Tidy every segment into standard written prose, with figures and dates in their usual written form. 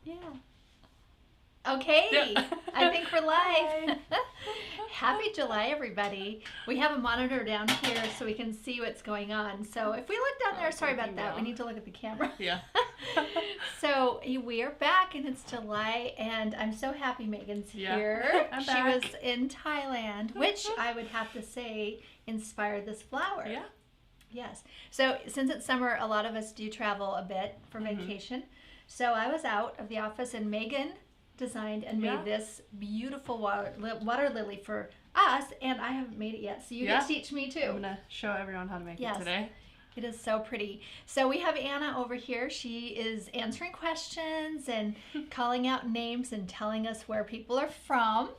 Yeah. Okay, Yeah. I think we're live. Happy July, everybody. We have a monitor down here so we can see what's going on. So if we look down there, sorry about that. We need to look at the camera. Yeah. So we are back and it's July and I'm so happy Megan's here. I'm She back. was in Thailand, which I would have to say inspired this flower. Yeah. Yes. So since it's summer, a lot of us do travel a bit for vacation. So I was out of the office and Megan designed and made this beautiful water lily for us, and I haven't made it yet. So you get to teach me too. I'm going to show everyone how to make it today. It is so pretty. So we have Anna over here. She is answering questions and calling out names and telling us where people are from.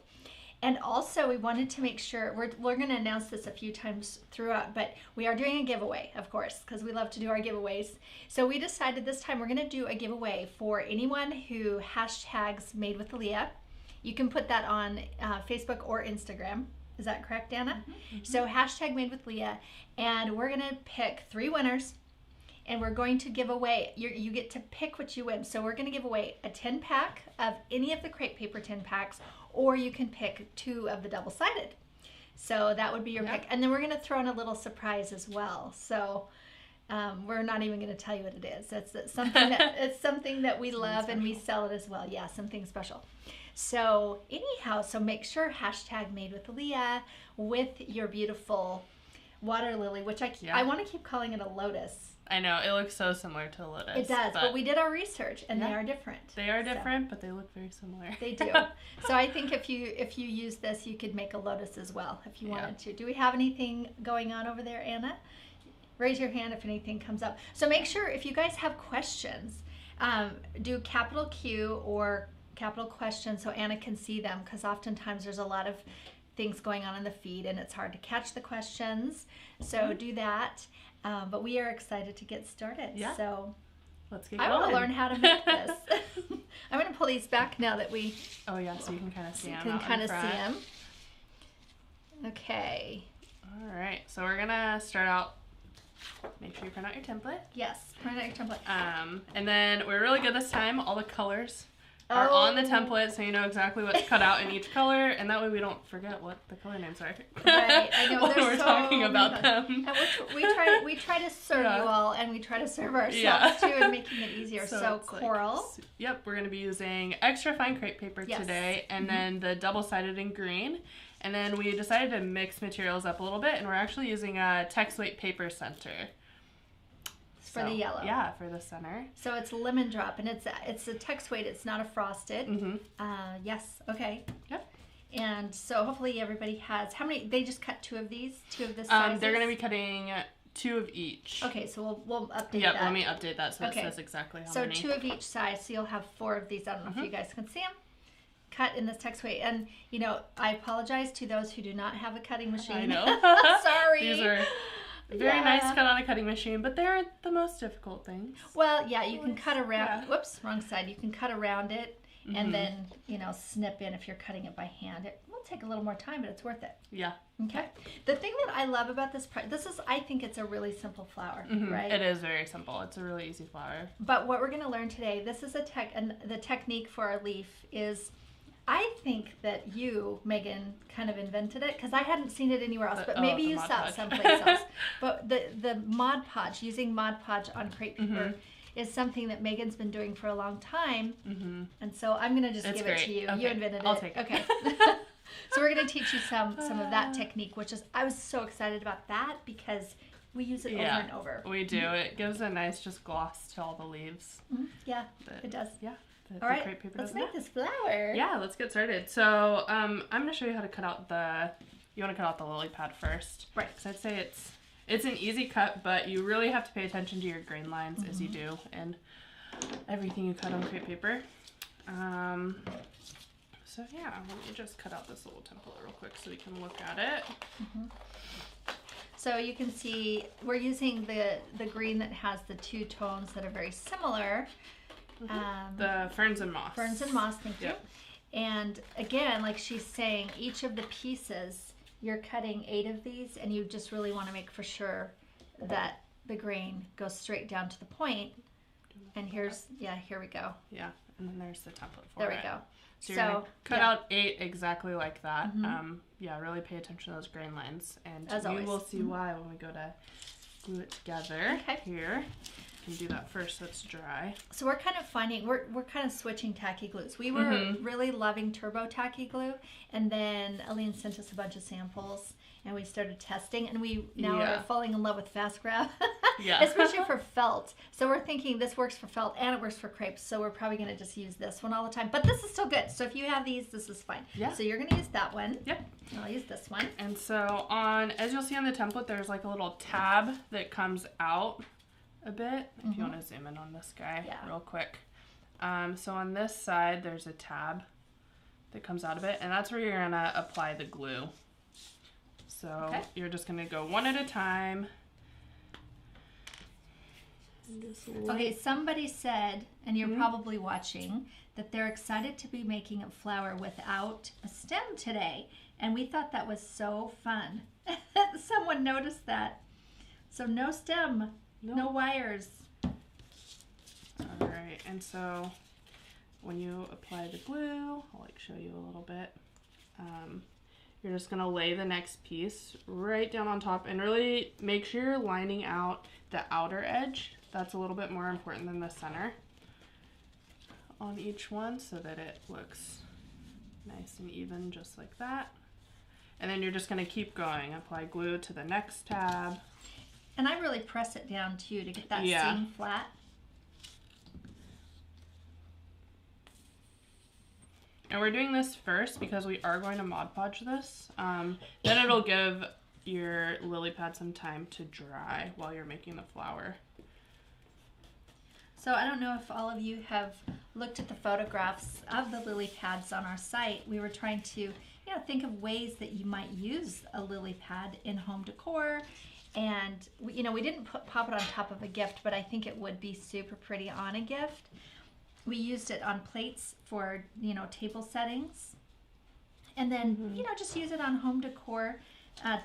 And also we wanted to make sure, we're going to announce this a few times throughout, but we are doing a giveaway, of course, because we love to do our giveaways. So we decided this time we're going to do a giveaway for anyone who hashtags Made with Lia. You can put that on Facebook or Instagram. Is that correct, Anna? So hashtag Made with Lia, and we're going to pick 3 winners. And we're going to give away, you get to pick what you win. So we're going to give away a 10-pack of any of the crepe paper 10 packs, or you can pick 2 of the double-sided. So that would be your pick. And then we're going to throw in a little surprise as well. So we're not even going to tell you what it is. It's something that we love and we sell it as well. Yeah, something special. So anyhow, so make sure hashtag Made with Lia with your beautiful water lily, which I want to keep calling it a lotus. I know, it looks so similar to a lotus. It does, but we did our research and they are different. They are different, but they look very similar. They do. So I think if you use this, you could make a lotus as well if you wanted to. Do we have anything going on over there, Anna? Raise your hand if anything comes up. So make sure if you guys have questions, do capital Q or capital questions so Anna can see them, because oftentimes there's a lot of things going on in the feed and it's hard to catch the questions. So do that. But we are excited to get started. Yeah. So let's get going. I want to learn how to make this. I'm going to pull these back now that we. Oh yeah, so you can kind of see them. You can kind of see them. Okay. All right, so we're gonna start out. Make sure you print out your template. Yes, print out your template. And then we're really good this time. All the colors are on the template, so you know exactly what's cut out in each color, and that way we don't forget what the color names are. Right, I know. when we're talking about them. And we try to serve you all, and we try to serve ourselves too, and making it easier. So coral. Yep, we're going to be using extra fine crepe paper today, and then the double-sided in green. And then we decided to mix materials up a little bit, and we're actually using a text weight paper center. For the yellow. Yeah, for the center. So it's lemon drop, and it's a text weight. It's not a frosted. Yes. Okay. Yep. And so hopefully everybody has, how many, they just cut 2 of these, 2 of this sizes? They're going to be cutting 2 of each. Okay, so we'll update that. Yeah, let me update that so it says exactly how many. So 2 of each size, so you'll have 4 of these. I don't know if you guys can see them. Cut in this text weight. And, you know, I apologize to those who do not have a cutting machine. I know. Sorry. These are very nice cut on a cutting machine, but they aren't the most difficult things. Well, yeah, you can cut around. Whoops, wrong side. You can cut around it and then, you know, snip in if you're cutting it by hand. It will take a little more time, but it's worth it. Yeah. Okay. The thing that I love about this I think it's a really simple flower, right? It is very simple. It's a really easy flower. But what we're going to learn today, this is the technique for our leaf is, I think that you, Megan, kind of invented it, because I hadn't seen it anywhere else, but maybe you saw it someplace else. But the Mod Podge, using Mod Podge on crepe paper, is something that Megan's been doing for a long time. And so I'm going to just give it to you. Okay. You invented it. I'll take it. Okay. So we're going to teach you some of that technique, which is, I was so excited about that because we use it over and over. We do. It gives a nice just gloss to all the leaves. Yeah, it does. Yeah. All right, let's make this flower. Yeah, let's get started. So I'm going to show you how to cut out you want to cut out the lily pad first. Right. Because I'd say it's an easy cut, but you really have to pay attention to your grain lines as you do and everything you cut on crepe paper. So yeah, let me just cut out this little template real quick so we can look at it. So you can see we're using the green that has the 2 tones that are very similar. The ferns and moss. Ferns and moss, thank you. And again, like she's saying, each of the pieces, you're cutting 8 of these, and you just really want to make for sure that the grain goes straight down to the point And here's, yeah, here we go. Yeah, and then there's the template for it. There we go. So you're gonna cut out 8 exactly like that. Yeah, really pay attention to those grain lines, and you will see why when we go to glue it together. Here, you can do that first so it's dry. So we're kind of finding, we're kind of switching tacky glues. We were really loving turbo tacky glue, and then Aline sent us a bunch of samples, and we started testing, and we now are falling in love with fast grab, especially for felt. So we're thinking this works for felt and it works for crepes, so we're probably going to just use this one all the time. But this is still good. So if you have these, this is fine. Yeah. So you're going to use that one. Yep. I'll use this one. And so as you'll see on the template, there's like a little tab that comes out a bit. If you want to zoom in on this guy real quick. So on this side, there's a tab that comes out a bit, and that's where you're going to apply the glue. So you're just going to go one at a time. Okay, somebody said, and you're probably watching, that they're excited to be making a flower without a stem today. And we thought that was so fun. Someone noticed that. So no stem, no wires. All right, and so when you apply the glue, I'll show you a little bit. You're just gonna lay the next piece right down on top and really make sure you're lining out the outer edge. That's a little bit more important than the center on each one so that it looks nice and even just like that. And then you're just gonna keep going. Apply glue to the next tab. And I really press it down too to get that seam flat. And we're doing this first because we are going to Mod Podge this. Then it'll give your lily pad some time to dry while you're making the flower. So I don't know if all of you have looked at the photographs of the lily pads on our site. We were trying to, think of ways that you might use a lily pad in home decor. And we didn't pop it on top of a gift, but I think it would be super pretty on a gift. We used it on plates for, table settings. And then, just use it on home decor,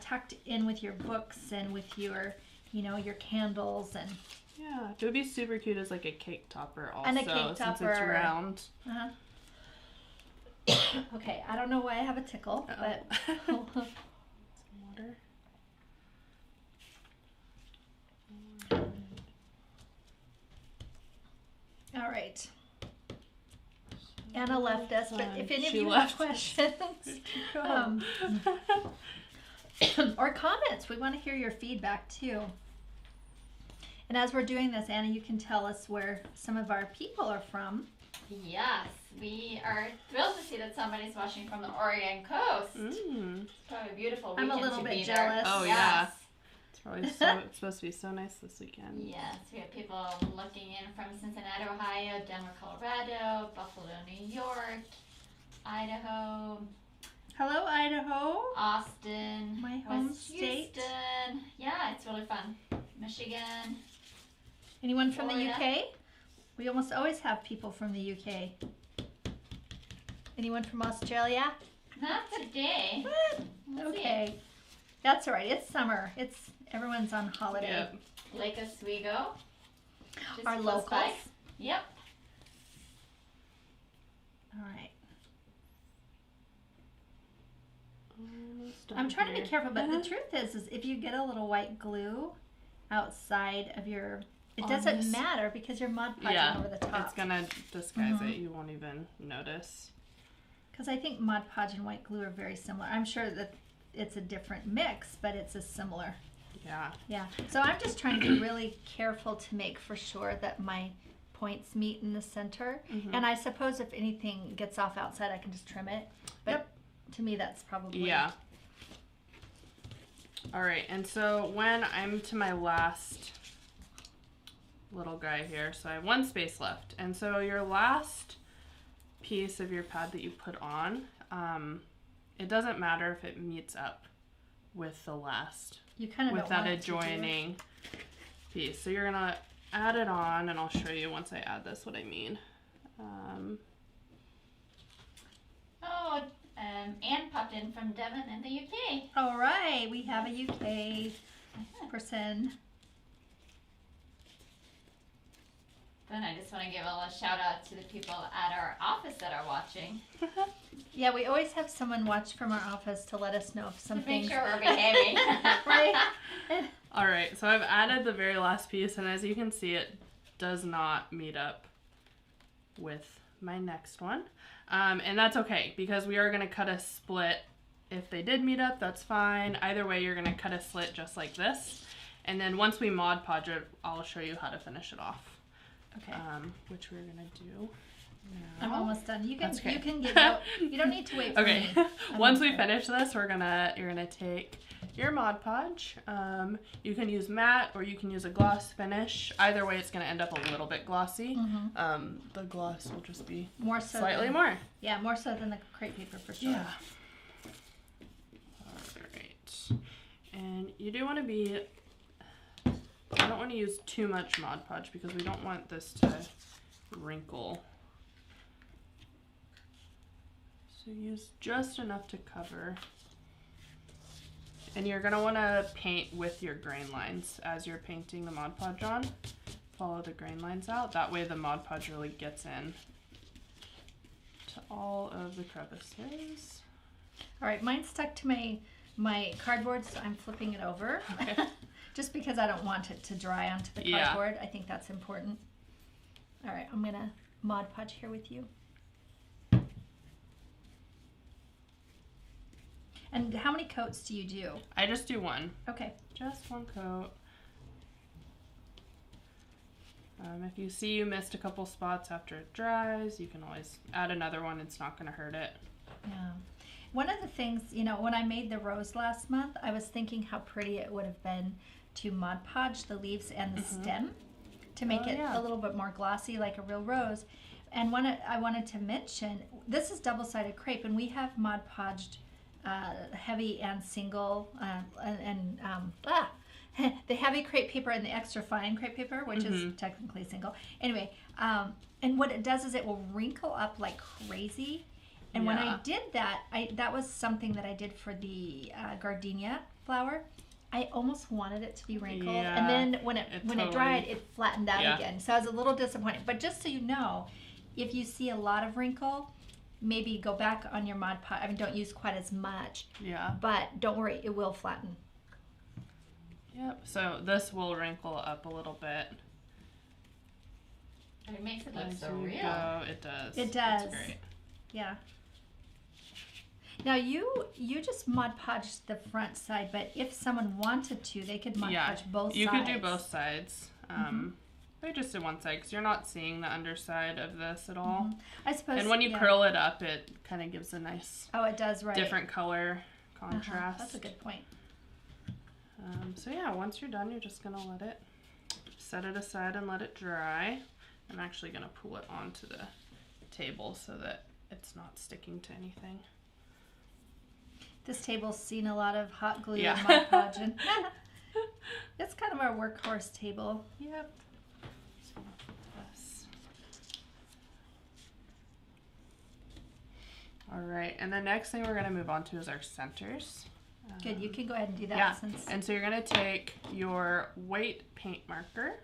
tucked in with your books and with your, your candles. And yeah, it would be super cute as like a cake topper also, and a cake topper. Since it's round. Okay, I don't know why I have a tickle, but... Some water. All right. Anna left us, but if any of you have questions or comments, we want to hear your feedback too. And as we're doing this, Anna, you can tell us where some of our people are from. Yes, we are thrilled to see that somebody's watching from the Oregon coast. It's probably a beautiful weekend. I'm a little bit jealous. Oh yeah. It's probably it's supposed to be so nice this weekend. Yes, we have people looking in from Cincinnati, Ohio, Denver, Colorado, Buffalo, New York, Idaho. Hello, Idaho. Austin. My home West state. Houston. Yeah, it's really fun. Michigan. Anyone from Florida. the UK? We almost always have people from the UK. Anyone from Australia? Not today. What? Okay. That's all right. It's summer. Everyone's on holiday. Yep. Lake Oswego. Just Our close locals. by. Yep. All right. I'm trying to be careful, but the truth is if you get a little white glue outside of your, it doesn't matter because you're Mod Podging over the top. It's gonna disguise it. You won't even notice. Because I think Mod Podge and white glue are very similar. I'm sure that it's a different mix, but it's a similar. Yeah. Yeah. So I'm just trying to be really careful to make for sure that my points meet in the center. And I suppose if anything gets off outside, I can just trim it. But to me, that's probably... Yeah. All right. And so when I'm to my last little guy here, so I have one space left. And so your last piece of your pad that you put on, it doesn't matter if it meets up with the last, you kind of with that adjoining piece. So you're gonna add it on, and I'll show you once I add this what I mean. Anne popped in from Devon in the UK. All right, we have a UK person. Then I just want to give a little shout out to the people at our office that are watching. Yeah, we always have someone watch from our office to let us know if something. Make sure we're behaving. Right. All right, so I've added the very last piece, and as you can see, it does not meet up with my next one. And that's okay, because we are going to cut a split. If they did meet up, that's fine. Either way, you're going to cut a slit just like this. And then once we Mod Podge it, I'll show you how to finish it off. Okay. Which we're going to do now. I'm almost done. You can That's okay. you can get out. You don't need to wait for Okay. me. Once we finish this, you're gonna take your Mod Podge. You can use matte or you can use a gloss finish. Either way, it's gonna end up a little bit glossy. The gloss will just be More so slightly than, more. Yeah, more so than the crepe paper for sure. Yeah. All right. And you do want to be. I don't want to use too much Mod Podge because we don't want this to wrinkle. So use just enough to cover. And you're going to want to paint with your grain lines as you're painting the Mod Podge on. Follow the grain lines out. That way the Mod Podge really gets in to all of the crevices. All right, mine's stuck to my cardboard, so I'm flipping it over. Okay. Just because I don't want it to dry onto the cardboard. I think that's important. All right, I'm gonna Mod Podge here with you. And how many coats do you do? I just do one. Okay. Just one coat. If you see you missed a couple spots after it dries, you can always add another one. It's not going to hurt it. Yeah. One of the things, you know, when I made the rose last month, I was thinking how pretty it would have been to Mod Podge the leaves and the stem to make it a little bit more glossy like a real rose. And I wanted to mention, this is double-sided crepe, and we have Mod Podged heavy and single the heavy crepe paper and the extra fine crepe paper, which is technically single. Anyway, and what it does is it will wrinkle up like crazy. And when I did that, that was something that I did for the gardenia flower. I almost wanted it to be wrinkled, and then when it dried, it flattened out again. So I was a little disappointed. But just so you know, if you see a lot of wrinkle, maybe go back on your Mod Podge. I mean, don't use quite as much. Yeah. But don't worry, it will flatten. Yep. So this will wrinkle up a little bit. It makes it look so real. It does. It does. It's great. Yeah. Now you just Mod Podge the front side, but if someone wanted to, they could Mod Podge both sides. You could do both sides. I just did one side because you're not seeing the underside of this at all. I suppose. And when you curl it up, it kind of gives a nice. Oh, it does, right? Different color contrast. That's a good point. So yeah, once you're done, you're just gonna let it set it aside and let it dry. I'm actually gonna pull it onto the table so that it's not sticking to anything. This table's seen a lot of hot glue and Mod Podge, and it's kind of our workhorse table. Yep. All right, and the next thing we're going to move on to is our centers. Good, you can go ahead and do that. Yeah, and so you're going to take your white paint marker.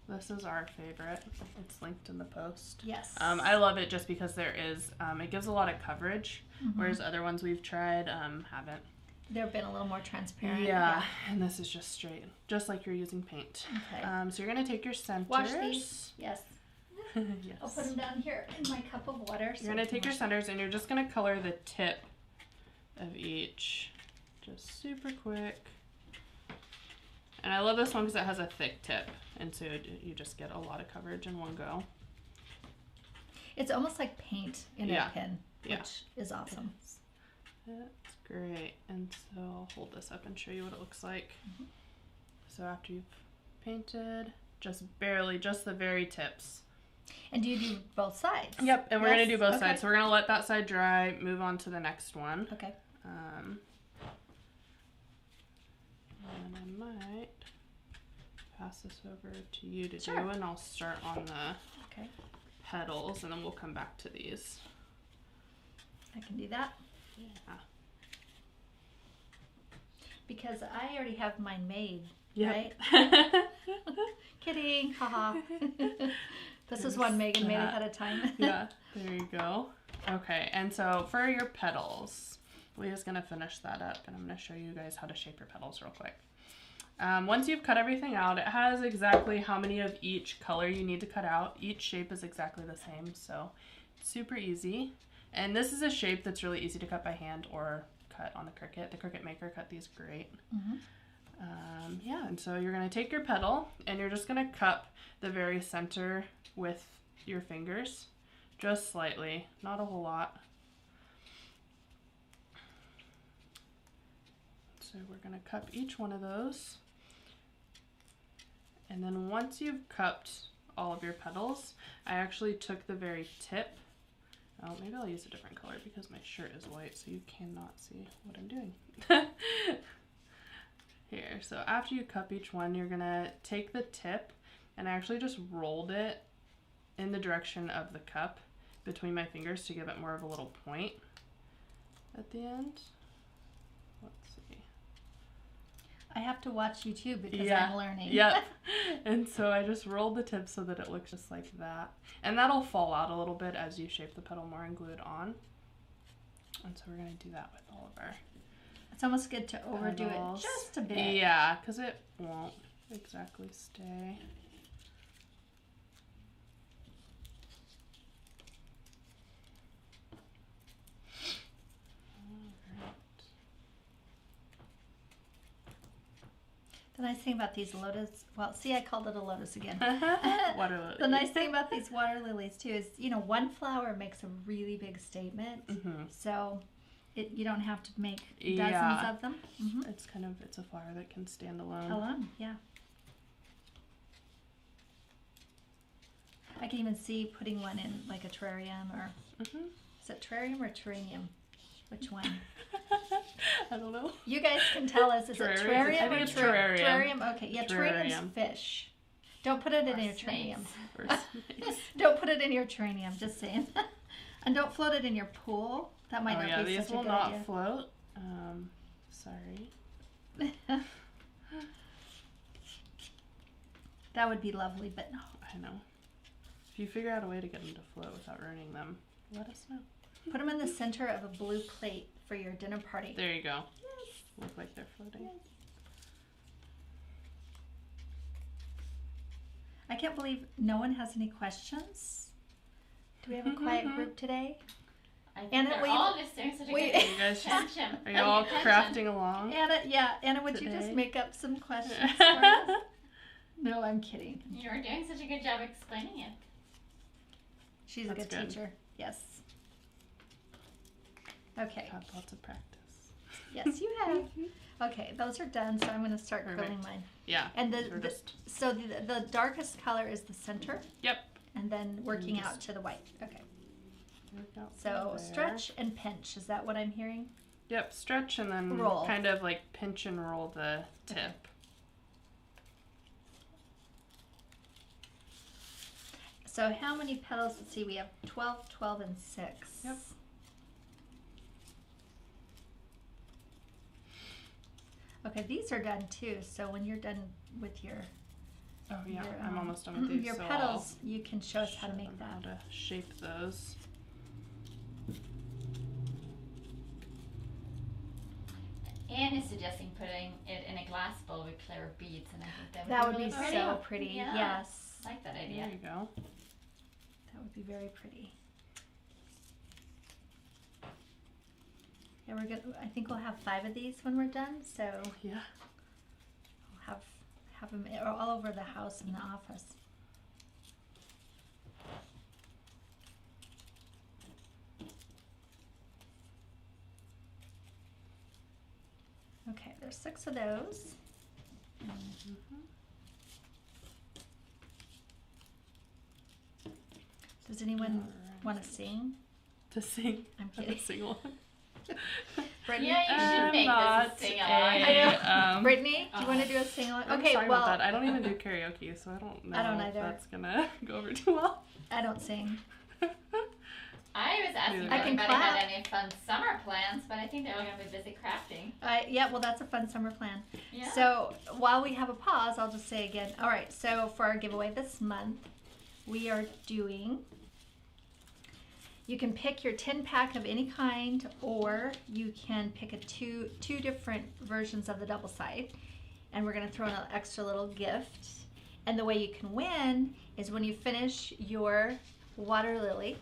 This is our favorite. It's linked in the post. Yes. I love it just because there is, it gives a lot of coverage, whereas other ones we've tried haven't. They've been a little more transparent. Yeah, and this is just straight, just like you're using paint. Okay. So you're going to take your centers. Wash these. Yes. Yes. I'll put them down here in my cup of water. You're going to take your centers and you're just going to color the tip of each. Just super quick. And I love this one because it has a thick tip. And so you just get a lot of coverage in one go. It's almost like paint in a pen, which is awesome. That's great. And so I'll hold this up and show you what it looks like. So after you've painted, just barely, just the very tips. And do you do both sides? Yep, and we're going to do both sides. So we're going to let that side dry, move on to the next one. Okay. And I might pass this over to you to do, and I'll start on the petals, and then we'll come back to these. I can do that. Yeah. Because I already have mine made, Yep. right? Kidding, haha. This is one Megan made ahead of time. Yeah, there you go. Okay, and so for your petals, Leah's gonna finish that up, and I'm gonna show you guys how to shape your petals real quick. Once you've cut everything out, it has exactly how many of each color you need to cut out. Each shape is exactly the same, so super easy. And this is a shape that's really easy to cut by hand or cut on the Cricut. The Cricut Maker cut these great. Yeah, and so you're going to take your petal and you're just going to cup the very center with your fingers, just slightly, not a whole lot. So we're going to cup each one of those. And then once you've cupped all of your petals, I actually took the very tip. Oh, maybe I'll use a different color because my shirt is white, so you cannot see what I'm doing. Here, so after you cup each one, you're gonna take the tip, and I actually just rolled it in the direction of the cup between my fingers to give it more of a little point at the end. Let's see. I have to watch you too because I'm learning. Yep. And so I just rolled the tip so that it looks just like that. And that'll fall out a little bit as you shape the petal more and glue it on. And so we're going to do that with all of our It's almost good to overdo petals. it just a bit. Yeah, because it won't exactly stay. The nice thing about these lotus, well, see, I called it a lotus again. Water lily. The nice thing about these water lilies too is, you know, one flower makes a really big statement. So you don't have to make dozens of them. It's a flower that can stand alone. Alone, yeah. I can even see putting one in like a terrarium or, is it terrarium or terrarium? Which one? I don't know. You guys can tell us, is it terrarium I think or it's terrarium. terrarium? Okay, yeah, terrarium's fish. Don't put it in your terrarium. Snakes. Don't put it in your terrarium, just saying. And don't float it in your pool. That might not be these such a will good not idea. float. Sorry. That would be lovely, but no. I know. If you figure out a way to get them to float without ruining them, let us know. Put them in the center of a blue plate for your dinner party. There you go. Yes. Look like they're floating. Yes. I can't believe no one has any questions. Do we have a quiet group today? I think Anna, they're will you- all just doing such a will good you- You guys just, attention. are you all crafting along? Anna, would you just Today? make up some questions for us? No, I'm kidding. You're doing such a good job explaining it. She's a That's good good. teacher. Yes. Okay. Had lots of practice. Yes, you have. Okay, those are done, so I'm going to start Perfect. curling mine. Yeah. And we're just- so the darkest color is the center, Yep. and then working just- out to the white. Okay. Work out So from there. stretch and pinch. Is that what I'm hearing? Yep, stretch and then Roll. kind of like pinch and roll the tip. Okay. So how many petals? Let's see, we have 12, 12, and 6. Yep. Okay, these are done too. So when you're done with your Oh yeah, your, I'm almost done with these. your so petals, you can show I'll us how to show make them that. How to shape those. Anne is suggesting putting it in a glass bowl with clear beads, and I think That would really be pretty. so pretty. Yeah. Yes, I like that idea. There you go. that would be very pretty. Yeah, we're good. I think we'll have 5 of these when we're done. So Yeah. we'll have them all over the house and the office. Okay, there's 6 of those. Does anyone Alright. want to sing? To sing. I'm To kidding. sing along. Brittany, Yeah, you should I'm make not this a sing-along. I know. a, Brittany, do you want to do a sing along? I'm Okay, sorry well, about that. I don't even do karaoke, so I don't know I don't if either. that's gonna go over too well. I don't sing. I was asking if I can anybody clap. had any fun summer plans, but I think they're all going to be busy crafting. Yeah, well, that's a fun summer plan. Yeah. So while we have a pause, I'll just say again. All right, so for our giveaway this month, we are doing, you can pick your 10-pack of any kind, or you can pick two different versions of the double side, and we're going to throw in an extra little gift. And the way you can win is when you finish your water lily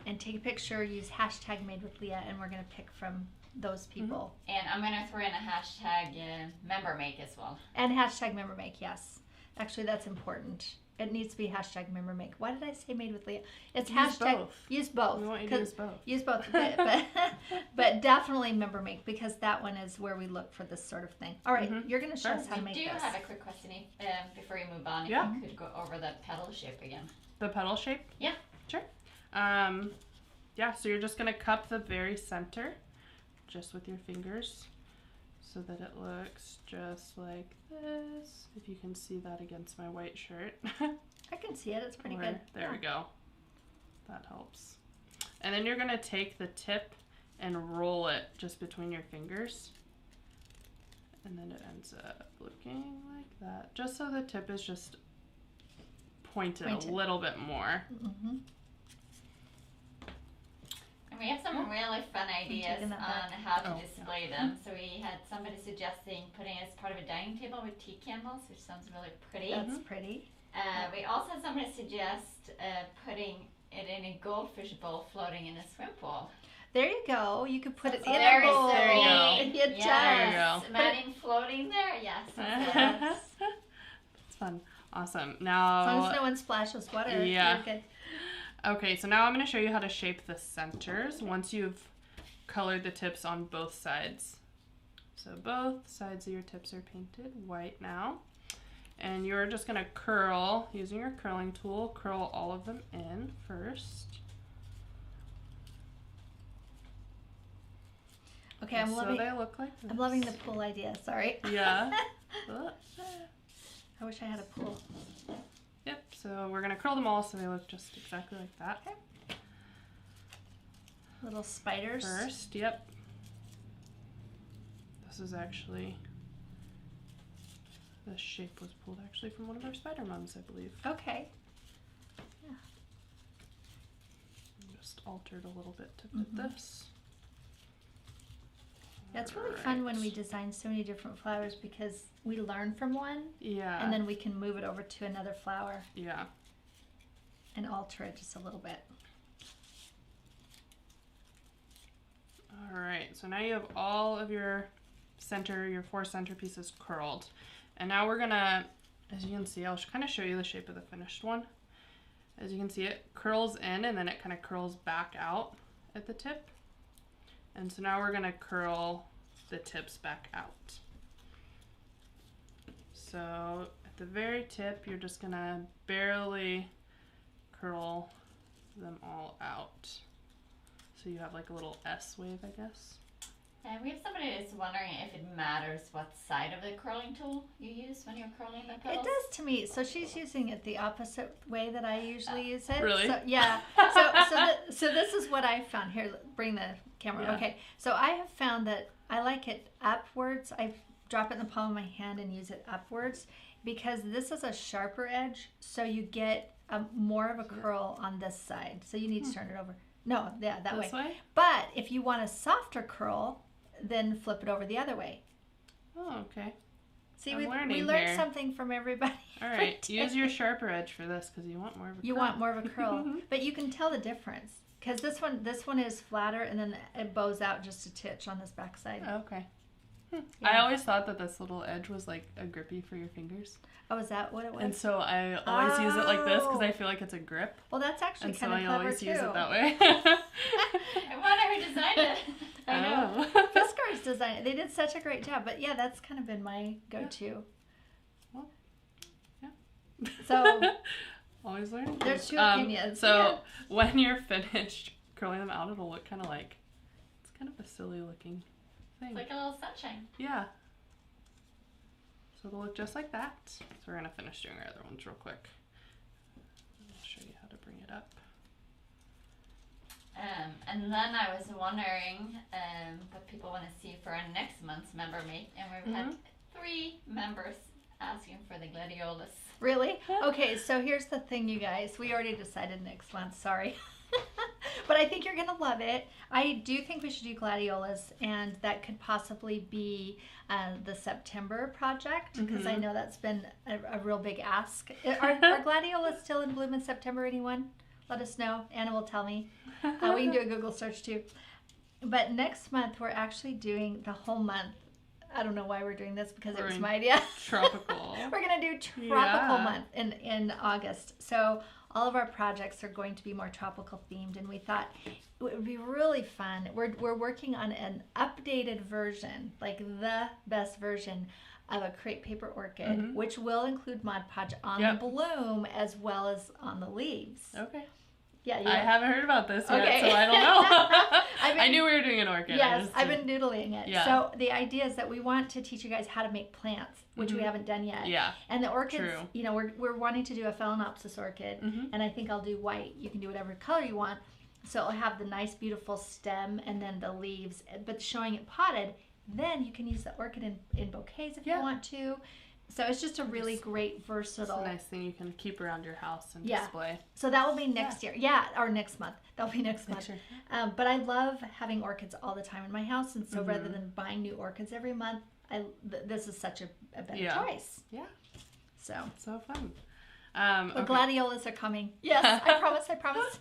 and take a picture, use hashtag made with Lia, and we're going to pick from those people. And I'm going to throw in a hashtag member make as well. And hashtag member make, yes. Actually, that's important. It needs to be hashtag member make. Why did I say made with Lia? It's Use hashtag both. use both. We want you to use both. Use both, but definitely member make, because that one is where we look for this sort of thing. All right, you're going to show us how to make I do this. have a quick question before you move on. If Yeah. you could go over the petal shape again. The petal shape? Yeah. Sure. Yeah, so you're just going to cup the very center just with your fingers so that it looks just like this. If you can see that against my white shirt. I can see it. It's pretty good. There we go. That helps. And then you're going to take the tip and roll it just between your fingers. And then it ends up looking like that. Just so the tip is just pointed. A little bit more. Mm-hmm. And we have some really fun ideas on how to display them. So we had somebody suggesting putting it as part of a dining table with tea candles, which sounds really pretty. That's pretty. We also had somebody suggest putting it in a goldfish bowl floating in a swim pool. There you go. You could put it in Very a bowl. There you go. It Yes. There you go. Imagine floating there. Yes. It's fun. Awesome. Now, As long as no one splashes water. Yeah. You're good. Okay, so now I'm going to show you how to shape the centers once you've colored the tips on both sides. So both sides of your tips are painted white now. And you're just going to curl, using your curling tool, curl all of them in first. Okay, And so they look like this. I'm loving the pool idea. Sorry. Yeah. I wish I had a pool. Yep, so we're going to curl them all so they look just exactly like that. Okay. Little spiders. First, yep. This is actually, this shape was pulled actually from one of our spider mums, I believe. Okay. Yeah. Just altered a little bit to fit this. That's really fun when we design so many different flowers, because we learn from one, Yeah. and then we can move it over to another flower Yeah. and alter it just a little bit. All right, so now you have all of your four centerpieces curled. And now we're gonna, as you can see, I'll kind of show you the shape of the finished one. As you can see, it curls in and then it kind of curls back out at the tip. And so now we're gonna curl the tips back out. So at the very tip, you're just gonna barely curl them all out. So you have like a little S wave, I guess. And we have somebody that's wondering if it matters what side of the curling tool you use when you're curling the petals. It does to me. So she's using it the opposite way that I usually use it. Really? So, yeah. So this is what I found. Here, bring the camera. Yeah. Okay. So I have found that I like it upwards. I drop it in the palm of my hand and use it upwards, because this is a sharper edge. So you get more of a curl on this side. So you need to turn it over. No, yeah, that This way? But if you want a softer curl, then flip it over the other way. Oh, okay. See, I'm we learning learned here. something from everybody. All right, use your sharper edge for this because you want more of a You curl. want more of a curl, but you can tell the difference, because this one is flatter, and then it bows out just a titch on this back side. Okay. I Yeah. always thought that this little edge was like a grippy for your fingers. Oh, is that what it was? And so I always use it like this because I feel like it's a grip. Well, that's actually And so kind of I clever always too. use it that way. I wonder who designed it. I know. Oh. Fiskars designed it. They did such a great job. But yeah, that's kind of been my go-to. Well, yeah. So always learning. there's two opinions. So when you're finished curling them out, it'll look kind of like, it's kind of a silly looking thing. It's like a little sunshine. Yeah. So it'll look just like that. So we're going to finish doing our other ones real quick. I'll show you how to bring it up. And then I was wondering what people want to see for our next month's member meet, and we've had 3 members asking for the gladiolus. Really? Okay, so here's the thing, you guys. We already decided next month, sorry. But I think you're going to love it. I do think we should do gladiolas, and that could possibly be the September project, because I know that's been a real big ask. Are gladiolas still in bloom in September, anyone? Let us know. Anna will tell me. We can do a Google search too. But next month, we're actually doing the whole month. I don't know why we're doing this, because it was my idea. Tropical. We're going to do tropical month in August. So all of our projects are going to be more tropical themed, and we thought it would be really fun. We're working on an updated version, like the best version of a crepe paper orchid, which will include Mod Podge on the bloom as well as on the leaves. Okay. Yeah, I haven't heard about this yet, so I don't know. I knew we were doing an orchid. Yes, I've been doodling it. Yeah. So the idea is that we want to teach you guys how to make plants, which we haven't done yet. Yeah. And the orchids, you know, we're wanting to do a phalaenopsis orchid, and I think I'll do white. You can do whatever color you want. So it'll have the nice, beautiful stem and then the leaves, but showing it potted. Then you can use the orchid in bouquets if you want to. So it's just a really great, versatile. It's a nice thing you can keep around your house and display. So that will be next year. Yeah, or next month. That'll be next month. Sure. But I love having orchids all the time in my house, and so rather than buying new orchids every month, this is such a better choice. Yeah. So fun. The gladiolas are coming. Yes, I promise.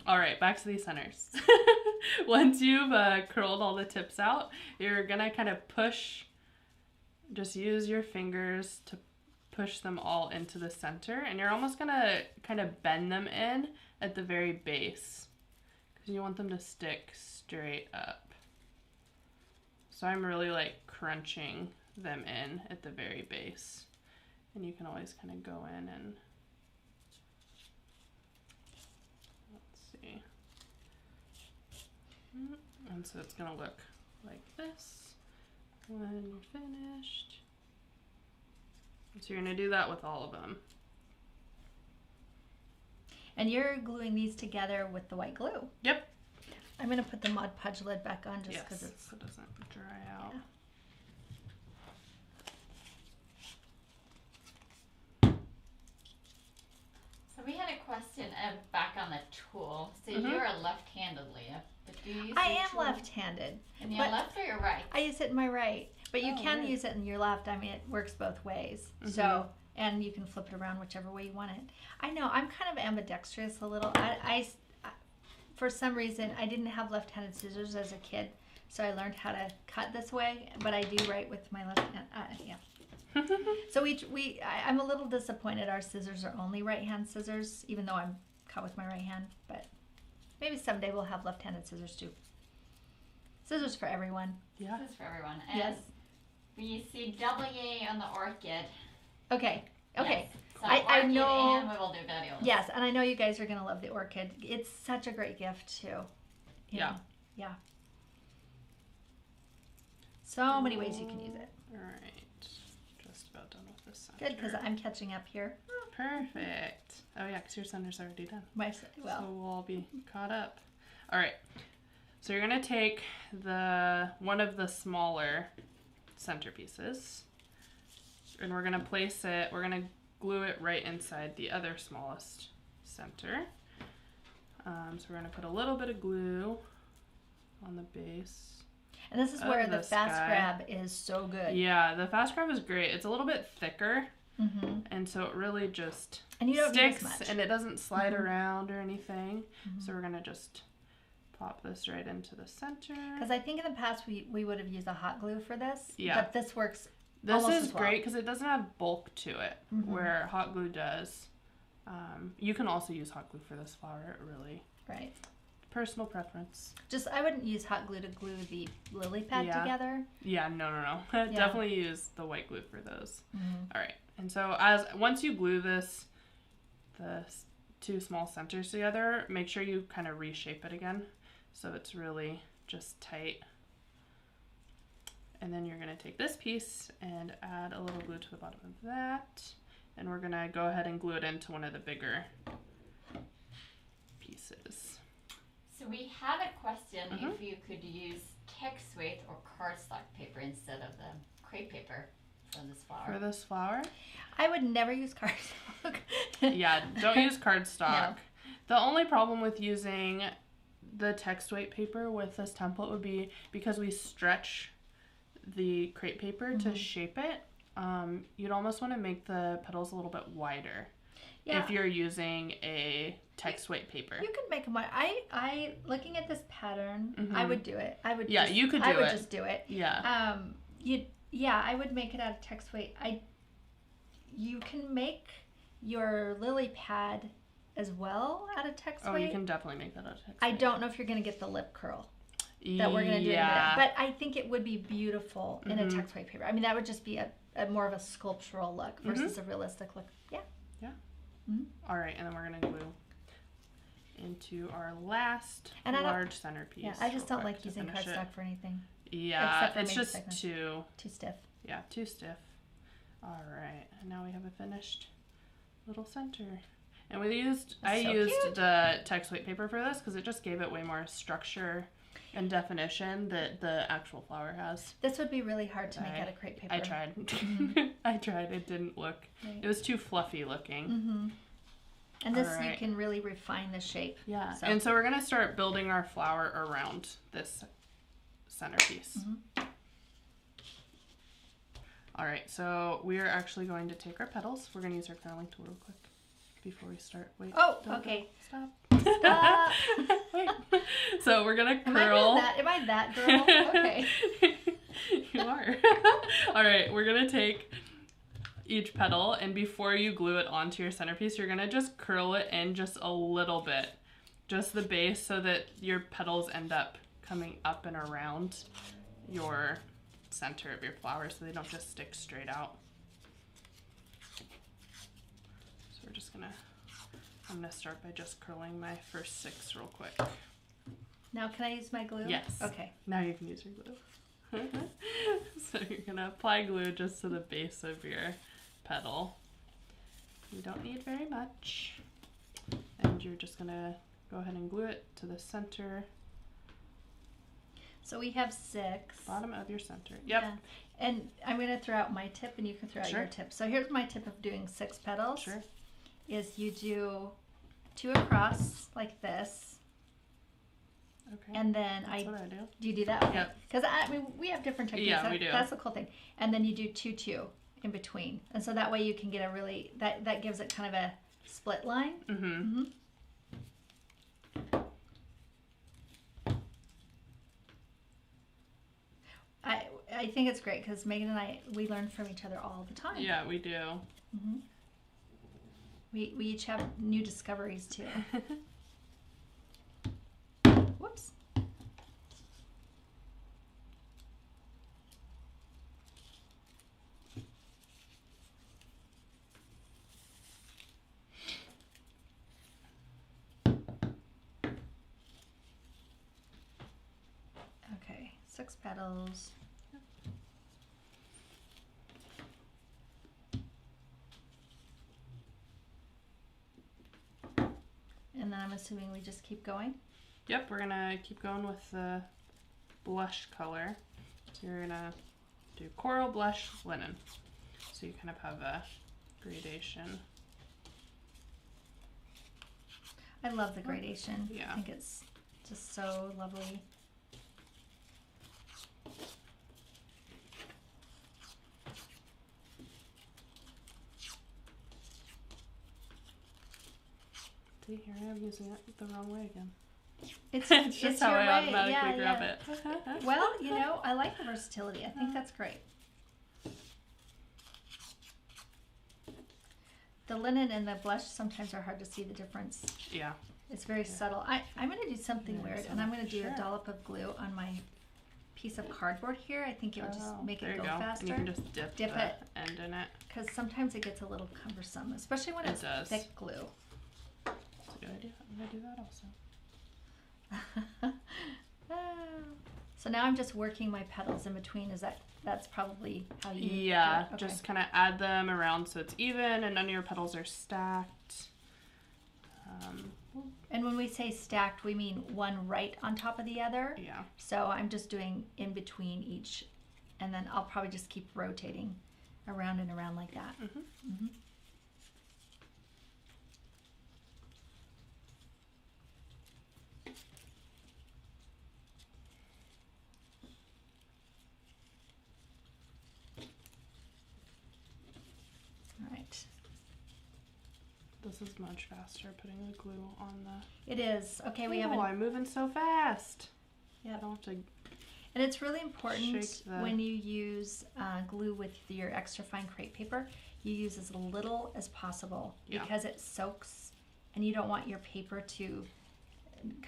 All right, back to these centers. Once you've curled all the tips out, you're gonna kind of just use your fingers to push them all into the center, and you're almost gonna kind of bend them in at the very base because you want them to stick straight up. So I'm really like crunching them in at the very base, and you can always kind of go in and and so it's gonna look like this when you're finished. So you're gonna do that with all of them. And you're gluing these together with the white glue. Yep. I'm gonna put the Mod Podge lid back on just because so it doesn't dry out. Yeah. So we had a question back on the tool. So you're a left-handed, Leah, but do you use I am left-handed. In your left or your right? I use it in my right, but you can use it in your left. I mean, it works both ways. So, and you can flip it around whichever way you want it. I know I'm kind of ambidextrous a little. I for some reason I didn't have left-handed scissors as a kid, so I learned how to cut this way. But I do write with my left hand. Yeah. So I'm a little disappointed our scissors are only right-hand scissors, even though I'm cut with my right hand, but maybe someday we'll have left-handed scissors too. Scissors for everyone. Yeah. Scissors for everyone. And yes. We see double yay on the orchid. Okay. Yes. So I know. And we will do gladiolus. Yes, and I know you guys are going to love the orchid. It's such a great gift too. Yeah. So many ways you can use it. All right. About done with this center. Good, because I'm catching up here. Perfect. Oh yeah, because your center's already done. So we'll all be caught up. All right. So you're gonna take one of the smaller centerpieces, and we're gonna place it. We're gonna glue it right inside the other smallest center. So we're gonna put a little bit of glue on the base. And this is where the fast grab is so good. Yeah, the fast grab is great. It's a little bit thicker, and so it really just sticks, and it doesn't slide around or anything. So we're gonna just pop this right into the center. Because I think in the past we would have used a hot glue for this. Yeah. But this works. This is great because it doesn't have bulk to it, where hot glue does. You can also use hot glue for this flower. It really. Right. Personal preference. I wouldn't use hot glue to glue the lily pad together. Yeah, no. Definitely use the white glue for those. All right. And so once you glue the 2 small centers together, make sure you kind of reshape it again so it's really just tight. And then you're going to take this piece and add a little glue to the bottom of that. And we're going to go ahead and glue it into one of the bigger pieces. So we had a question if you could use textweight or cardstock paper instead of the crepe paper for this flower. For this flower? I would never use cardstock. Yeah, don't use cardstock. No. The only problem with using the text weight paper with this template would be because we stretch the crepe paper to shape it, you'd almost want to make the petals a little bit wider if you're using a text weight paper. You could make them wide. I looking at this pattern, I would do it. I would you could do it. I would just do it. Yeah. I would make it out of text weight. You can make your lily pad as well out of text weight. Oh, you can definitely make that out of text weight. I don't know if you're going to get the lip curl that we're going to do in a minute, but I think it would be beautiful in a text weight paper. I mean, that would just be a more of a sculptural look versus a realistic look. Yeah. Yeah. All right, and then we're going to glue into our last large centerpiece. Yeah, I just don't like using cardstock for anything. Yeah, it's just too stiff. Yeah, too stiff. All right, and now we have a finished little center. And I used the text weight paper for this because it just gave it way more structure and definition that the actual flower has. This would be really hard to make out of crepe paper. I tried. I tried. It didn't look. Right. It was too fluffy looking. And this, you can really refine the shape. Yeah. So. And so we're gonna start building our flower around this centerpiece. All right. So we are actually going to take our petals. We're gonna use our curling tool real quick before we start. Wait. Oh, okay. Stop. Stop. Wait. So we're gonna curl. Am I that girl? Okay. You are. All right, we're gonna take each petal, and before you glue it onto your centerpiece, you're gonna just curl it in just a little bit, just the base, so that your petals end up coming up and around your center of your flower, so they don't just stick straight out. So we're just gonna. I'm gonna start by just curling my first 6 real quick. Now can I use my glue? Yes. Okay. Now you can use your glue. So you're gonna apply glue just to the base of your petal. You don't need very much. And you're just gonna go ahead and glue it to the center. So we have 6. Bottom of your center. Yep. Yeah. And I'm gonna throw out my tip and you can throw out your tip. So here's my tip of doing 6 petals. Sure. Is you do 2 across like this. Okay. And then That's what I do. Do you do that? Okay. Yep. Because we have different techniques. Yeah, we do. That's the cool thing. And then you do 2 in between, and so that way you can get a really that gives it kind of a split line. I think it's great because Megan and we learn from each other all the time. Yeah, we do. We each have new discoveries too. Whoops. Okay, 6 petals. And then I'm assuming we just keep going? Yep, we're gonna keep going with the blush color. So you're gonna do coral, blush, linen. So you kind of have a gradation. I love the gradation. Yeah. I think it's just so lovely. See, here I am using it the wrong way again. It's just how your I way. automatically grab it. Well, I like the versatility. I think that's great. The linen and the blush sometimes are hard to see the difference. Yeah. It's very subtle. I'm going to do something weird, and I'm going to do a dollop of glue on my piece of cardboard here. I think it would just make it go faster. And you can just dip the end in it. Because sometimes it gets a little cumbersome, especially when it's thick glue. That's a good idea. I'm going to do that also. So now I'm just working my petals in between. That's probably how you do it? Okay. Just kind of add them around so it's even and none of your petals are stacked. And when we say stacked, we mean one right on top of the other. Yeah. So I'm just doing in between each, and then I'll probably just keep rotating around and around like that. All right. This is much faster putting the glue on the... It is. Okay, we have I'm moving so fast. Yeah. I don't have to... And it's really important Shake the- when you use glue with your extra fine crepe paper, you use as little as possible because it soaks, and you don't want your paper to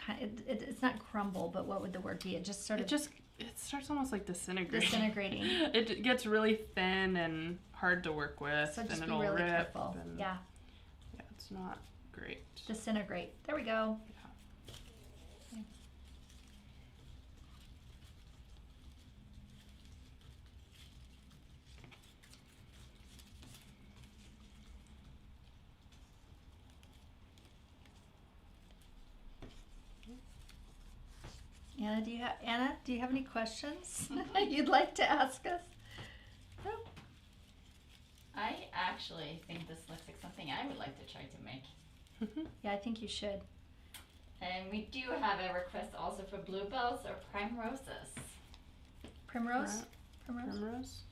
it's not crumble, but what would the word be? It just sort of... It starts almost like disintegrating. Disintegrating. It gets really thin and hard to work with, So just and be it'll really rip. careful. And, Yeah. Yeah, it's not great. Disintegrate. There we go. Anna, do you have any questions you'd like to ask us? No? I actually think this looks like something I would like to try to make. Yeah, I think you should. And we do have a request also for bluebells or primroses. Primrose? Primrose?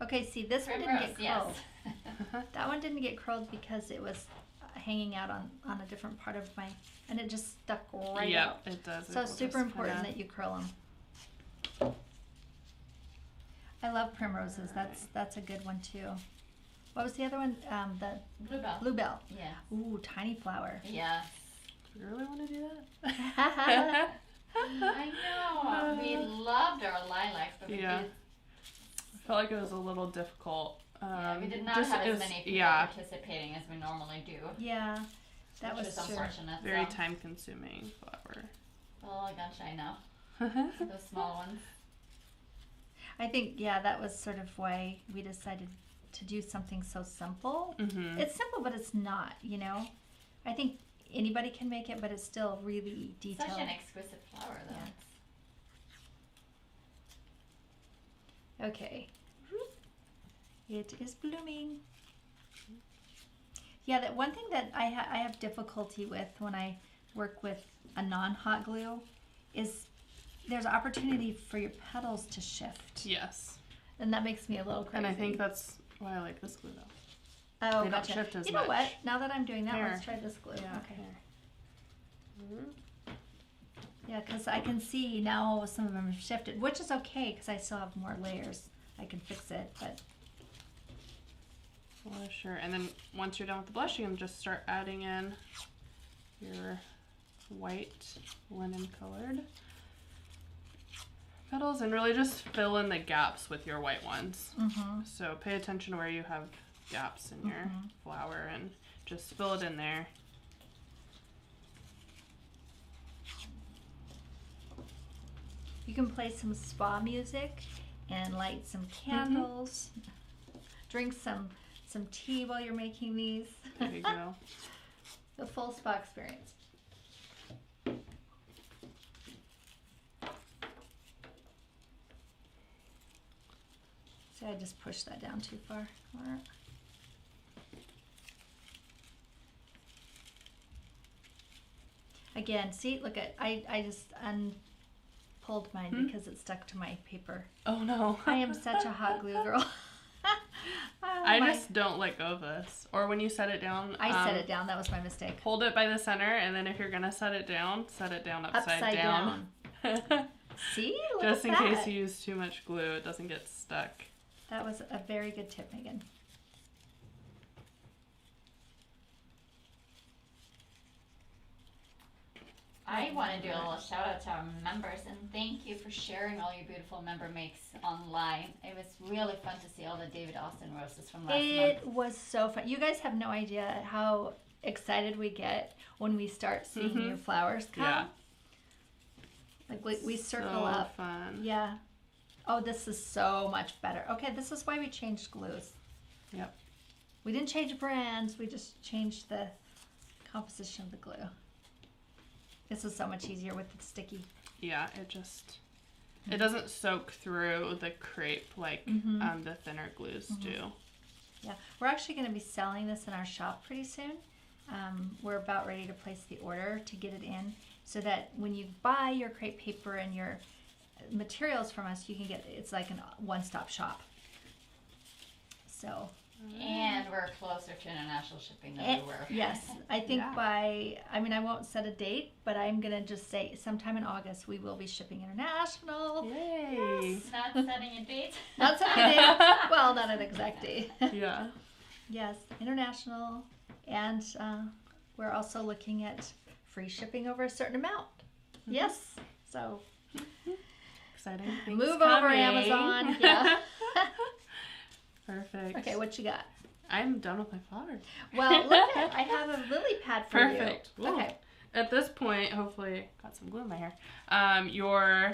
Okay, see, this one Primrose, didn't get curled. That one didn't get curled because it was hanging out on a different part of my, and it just stuck right out. Yeah, it does. So it's super important that you curl them. I love primroses. That's a good one too. What was the other one? The Bluebell. Bluebell. Yeah. Ooh, tiny flower. Yes. Do you really want to do that? I know. We loved our lilacs, but we did. I felt like it was a little difficult. We did not have as many people participating as we normally do. Yeah, that was unfortunate. Very time consuming flower. Oh gosh, I know. Those small ones. I think, that was sort of why we decided to do something so simple. Mm-hmm. It's simple, but it's not, I think anybody can make it, but it's still really detailed. Such an exquisite flower, though. Yeah. Okay. It is blooming. Yeah, that one thing that I have difficulty with when I work with a non-hot glue is there's opportunity for your petals to shift. Yes. And that makes me a little crazy. And I think that's why I like this glue though. Oh, they gotcha. don't shift as you know much. what? Now that I'm doing that, Here. let's try this glue. Yeah, okay. here. Yeah, because I can see now some of them have shifted, which is okay because I still have more layers. I can fix it, but... Sure. And then once you're done with the blush, you can just start adding in your white linen colored petals and really just fill in the gaps with your white ones. Mm-hmm. So pay attention where you have gaps in your flower and just fill it in there. You can play some spa music and light some candles, drink some tea while you're making these. There you go. The full spa experience. See, I just pushed that down too far. All right. Again, see, look at, I just pulled mine because it stuck to my paper. Oh no. I am such a hot glue girl. I just don't let go of this. Or when you set it down. I set it down. That was my mistake. Hold it by the center, and then if you're going to set it down upside down. See? Look just at in that. case you use too much glue, it doesn't get stuck. That was a very good tip, Megan. I want to do a little shout out to our members and thank you for sharing all your beautiful member makes online. It was really fun to see all the David Austin roses from last month. It was so fun. You guys have no idea how excited we get when we start seeing new flowers come. Yeah. Like we circle so up. Fun. Yeah. Oh, this is so much better. Okay, this is why we changed glues. Yep. We didn't change brands. We just changed the composition of the glue. This is so much easier with the sticky. Yeah, it doesn't soak through the crepe like the thinner glues do. Yeah, we're actually going to be selling this in our shop pretty soon. We're about ready to place the order to get it in so that when you buy your crepe paper and your materials from us, you can get, it's like a one-stop shop. So. And we're closer to international shipping than we were. Yes, I think I won't set a date, but I'm going to just say sometime in August we will be shipping international. Yay! Yes. Not setting a date. Not setting a date. Well, not an exact date. Yeah. Yes, international. And we're also looking at free shipping over a certain amount. Yes. So. Exciting things Move coming. over, Amazon. Yeah. Perfect. Okay, what you got? I'm done with my flowers. Well, look at, I have a lily pad for Perfect. you. Ooh. Okay. At this point, hopefully, got some glue in my hair. Your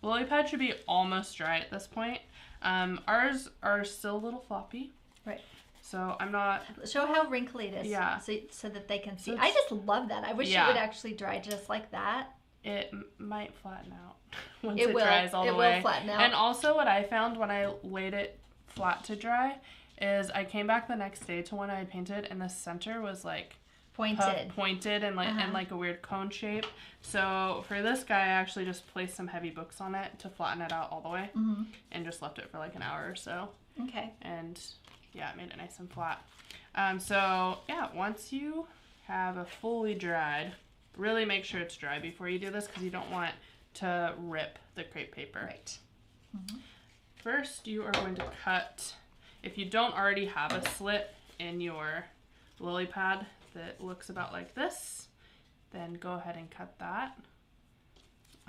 lily pad should be almost dry at this point. Ours are still a little floppy. Right. So I'm not. Show how wrinkly it is. Yeah. So that they can see. So I just love that. I wish it would actually dry just like that. It might flatten out once It it will. dries all the It way. will flatten out. And also what I found when I laid it flat to dry is I came back the next day to one I had painted and the center was like pointed and like a weird cone shape. So for this guy I actually just placed some heavy books on it to flatten it out all the way and just left it for like an hour or so. Okay. And yeah, it made it nice and flat. So yeah, once you have a fully dried, really make sure it's dry before you do this because you don't want to rip the crepe paper. Right. First, you are going to cut, if you don't already have a slit in your lily pad that looks about like this, then go ahead and cut that.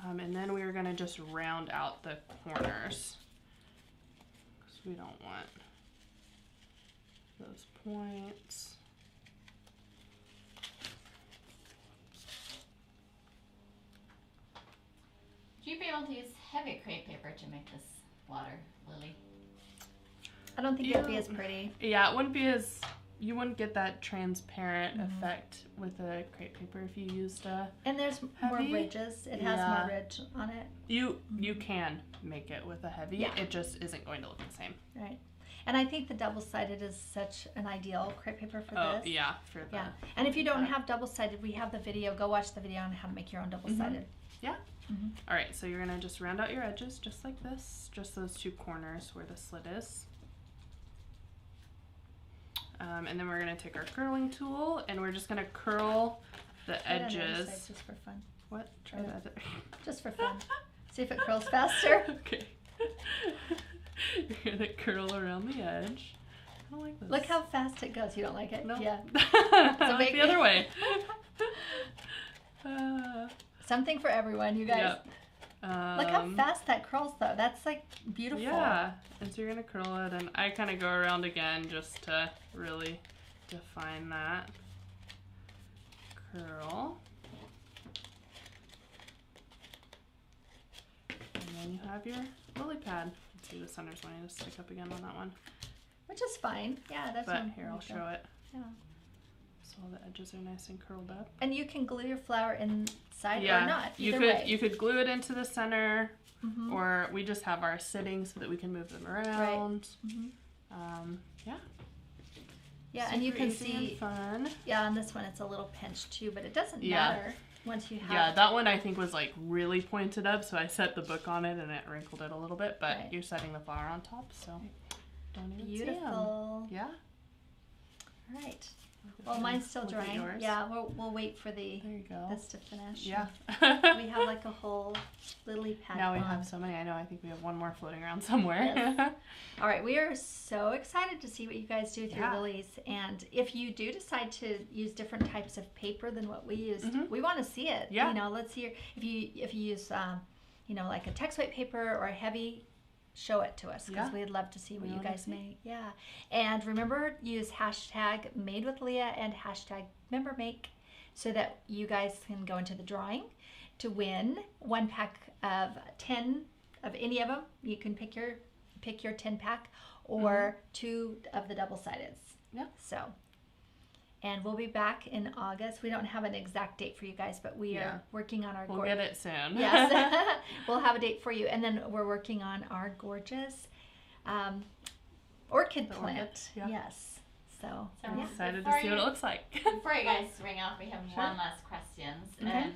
And then we are going to just round out the corners because we don't want those points. Would you be able to use heavy crepe paper to make this water lily? I don't think it'd be as pretty. Yeah, it wouldn't be as, you wouldn't get that transparent effect with the crepe paper if you used a And there's more heavy. ridges. It has more ridge on it. You can make it with a heavy. Yeah. It just isn't going to look the same. Right. And I think the double-sided is such an ideal crepe paper for this. Oh, yeah, for that. Yeah. And if you don't have double-sided, we have the video. Go watch the video on how to make your own double-sided. Yeah. All right, so you're going to just round out your edges just like this. Just those two corners where the slit is. And then we're going to take our curling tool and we're just going to curl the Try it on the other edges. side just for fun. What? Try that. Just for fun. See if it curls faster. Okay. You're going to curl around the edge. I don't like this. Look how fast it goes. You don't like it? No. Yeah. I like the other way. Something for everyone, you guys. Yep. Look how fast that curls, though. That's like beautiful. Yeah. And so you're going to curl it, and I kind of go around again just to really define that. Curl. And then you have your lily pad. Let's see, the center's wanting to stick up again on that one. Which is fine. Yeah, that's But fine. here, I'll show it. Yeah. So all the edges are nice and curled up. And you can glue your flower inside or not. Either you way. you could glue it into the center, or we just have our sitting so that we can move them around. Yeah. Yeah, and you Super can easy see. and fun. Yeah, on this one it's a little pinched too, but it doesn't Yeah. matter once you have. Yeah, that one I think was like really pointed up, so I set the book on it and it wrinkled it a little bit. But Right. you're setting the flower on top, so don't even see 'em. Beautiful. Yeah. All right. Well, mine's still Look at drying. yours. Yeah, we'll wait for There you go. this to finish. Yeah. We have like a whole lily pad. Now we on. have so many. I know. I think we have one more floating around somewhere. Yes. All right, we are so excited to see what you guys do with your lilies. And if you do decide to use different types of paper than what we used, we want to see it. Yeah. You know, let's hear if you use like a text weight paper or a heavy. Show it to us because we'd love to see what you guys make. Yeah. And remember, use hashtag made with Lia and hashtag member make so that you guys can go into the drawing to win one pack of 10 of any of them. You can pick your 10 pack or two of the double-sideds. Yeah. So, And we'll be back in August. We don't have an exact date for you guys, but we are working on our We'll get it soon. Yes. We'll have a date for you. And then we're working on our gorgeous orchid plant. Yes. So I'm excited to see what it looks like. Before you guys ring off, we have one last question. Okay.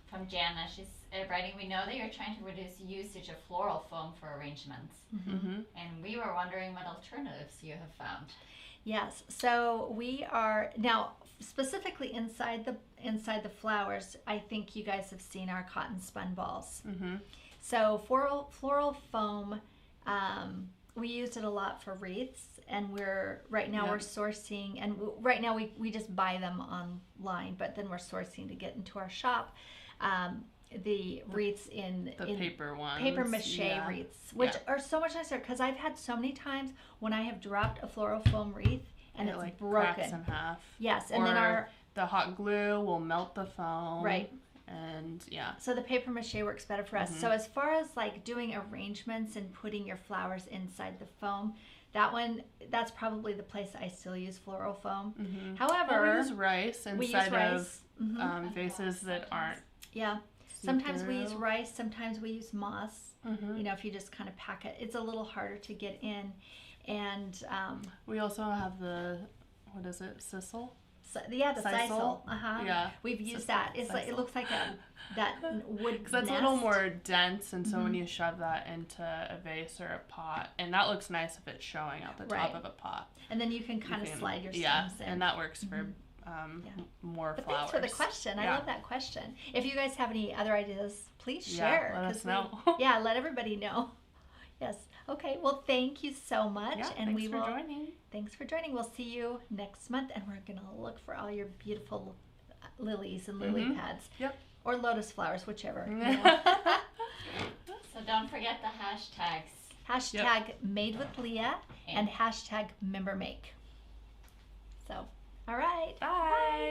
From Jana. She's writing, we know that you're trying to reduce usage of floral foam for arrangements. And we were wondering what alternatives you have found. Yes, so we are now specifically inside the flowers. I think you guys have seen our cotton spun balls. So floral foam, we used it a lot for wreaths, and we're sourcing, and right now we just buy them online, but then we're sourcing to get into our shop. The wreaths in paper ones, paper mache wreaths, which are so much nicer, because I've had so many times when I have dropped a floral foam wreath and it's like broken. Cracks in half. Yes, and or then the hot glue will melt the foam. Right. And so the paper mache works better for us. So as far as like doing arrangements and putting your flowers inside the foam, that's probably the place I still use floral foam. However, we use rice inside of vases that aren't. Yeah. Sometimes we use rice, sometimes we use moss. You know, if you just kind of pack it, it's a little harder to get in. And we also have the, what is it, sisal? The sisal. Yeah. We've used that. It's like, it looks like that wood because that's a little more dense, and so when you shove that into a vase or a pot, and that looks nice if it's showing out the top of a pot. And then you can kind of slide your stems in. And that works for more but flowers. Thanks for the question. I love that question. If you guys have any other ideas, please share. Let us know. Let everybody know. Yes. Okay. Well, thank you so much. And thanks for joining. Thanks for joining. We'll see you next month, and we're going to look for all your beautiful lilies and lily pads. Yep. Or lotus flowers, whichever. So don't forget the hashtags. Hashtag made with Lia and hashtag member make. So, all right. Bye.